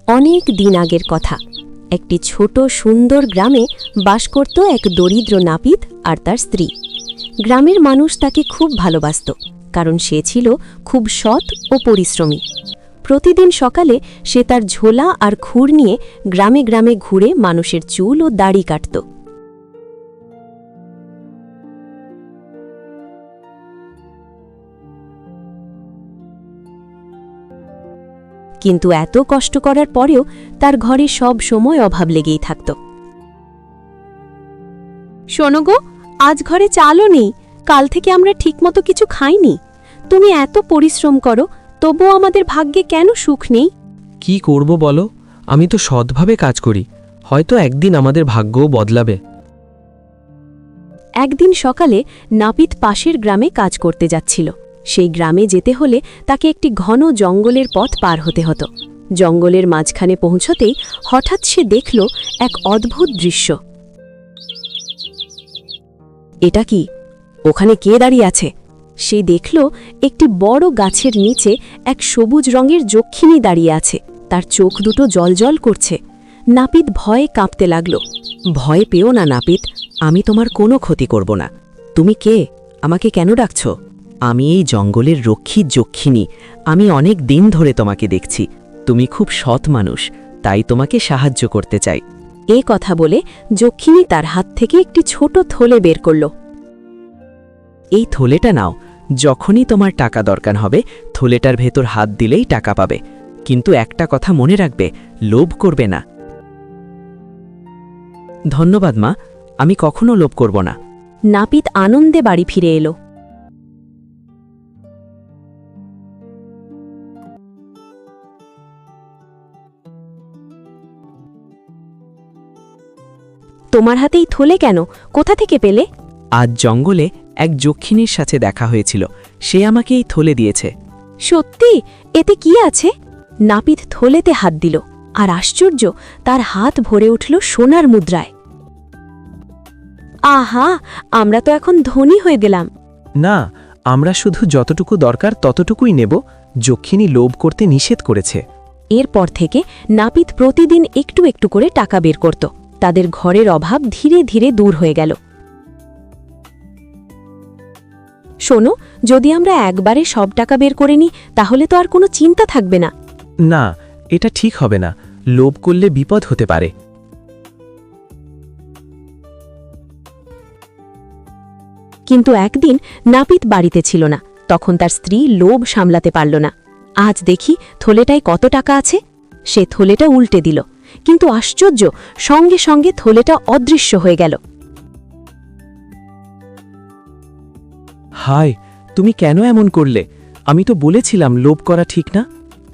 অনেক দিন আগের কথা। একটি ছোট সুন্দর গ্রামে বাস করত এক দরিদ্র নাপিত আর তার স্ত্রী। গ্রামের মানুষ তাকে খুব ভালোবাসত, কারণ সে ছিল খুব সৎ ও পরিশ্রমী। প্রতিদিন সকালে সে তার ঝোলা আর খুর নিয়ে গ্রামে গ্রামে ঘুরে মানুষের চুল ও দাড়ি কাটত। কিন্তু এত কষ্ট করার পরেও তার ঘরে সব সময় অভাব লেগেই থাকত। শোনো গো, আজ ঘরে চালও নেই, কাল থেকে আমরা ঠিকমতো কিছু খাইনি। তুমি এত পরিশ্রম করো, তবুও আমাদের ভাগ্যে কেন সুখ নেই? কি করব বলো, আমি তো সৎভাবে কাজ করি, হয়তো একদিন আমাদের ভাগ্যও বদলাবে। একদিন সকালে নাপিত পাশের গ্রামে কাজ করতে যাচ্ছিল। সেই গ্রামে যেতে হলে তাকে একটি ঘন জঙ্গলের পথ পার হতে হতো। জঙ্গলের মাঝখানে পৌঁছতেই হঠাৎ সে দেখল এক অদ্ভুত দৃশ্য। এটা কি? ওখানে কে দাঁড়িয়ে আছে? সে দেখল একটি বড় গাছের নিচে এক সবুজ রঙের যক্ষিণী দাঁড়িয়ে আছে। তার চোখ দুটো জ্বলজ্বল করছে। নাপিত ভয়ে কাঁপতে লাগল। ভয় পেও না নাপিত, আমি তোমার কোনো ক্ষতি করব না। তুমি কে? আমাকে কেন ডাকছ? আমি এই জঙ্গলের রক্ষী যক্ষিণী। আমি অনেক দিন ধরে তোমাকে দেখছি, তুমি খুব সৎ মানুষ, তাই তোমাকে সাহায্য করতে চাই। এ কথা বলে যক্ষিণী তার হাত থেকে একটি ছোট থলে বের করল। এই থলেটা নাও, যখনই তোমার টাকা দরকার হবে থলেটার ভেতর হাত দিলেই টাকা পাবে। কিন্তু একটা কথা মনে রাখবে, লোভ করবে না। ধন্যবাদ মা, আমি কখনো লোভ করব না। নাপিত আনন্দে বাড়ি ফিরে এলো। তোমার হাতেই থলে কেন? কোথা থেকে পেলে? আজ জঙ্গলে এক যক্ষিণীর সাথে দেখা হয়েছিল, সে আমাকে এই থলে দিয়েছে। সত্যি? এতে কি আছে? নাপিত থলেতে হাত দিল, আর আশ্চর্য, তার হাত ভরে উঠল সোনার মুদ্রায়। আহা, আমরা তো এখন ধনী হয়ে গেলাম। না, আমরা শুধু যতটুকু দরকার ততটুকুই নেব, যক্ষিণী লোভ করতে নিষেধ করেছে। এরপর থেকে নাপিত প্রতিদিন একটু একটু করে টাকা বের করত। তাদের ঘরের অভাব ধীরে ধীরে দূর হয়ে গেল। শোনো, যদি আমরা একবারে সব টাকা বের করে নিই, তাহলে তো আর কোনো চিন্তা থাকবে না। না, এটা ঠিক হবে না, লোভ করলে বিপদ হতে পারে। কিন্তু একদিন নাপিত বাড়িতে ছিল না। তখন তার স্ত্রী লোভ সামলাতে পারল না। আজ দেখি থলেটায় কত টাকা আছে। সে থলেটা উল্টে দিল, কিন্তু আশ্চর্য, সঙ্গে সঙ্গে থলেটা অদৃশ্য হয়ে গেল। হায়, তুমি কেন এমন করলে? আমি তো বলেছিলাম লোভ করা ঠিক না।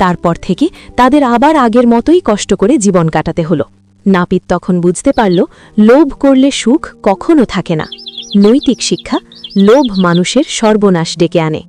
তারপর থেকে তাদের আবার আগের মতোই কষ্ট করে জীবন কাটাতে হলো। নাপিত তখন বুঝতে পারল, লোভ করলে সুখ কখনো থাকে না। নৈতিক শিক্ষা: লোভ মানুষের সর্বনাশ ডেকে আনে।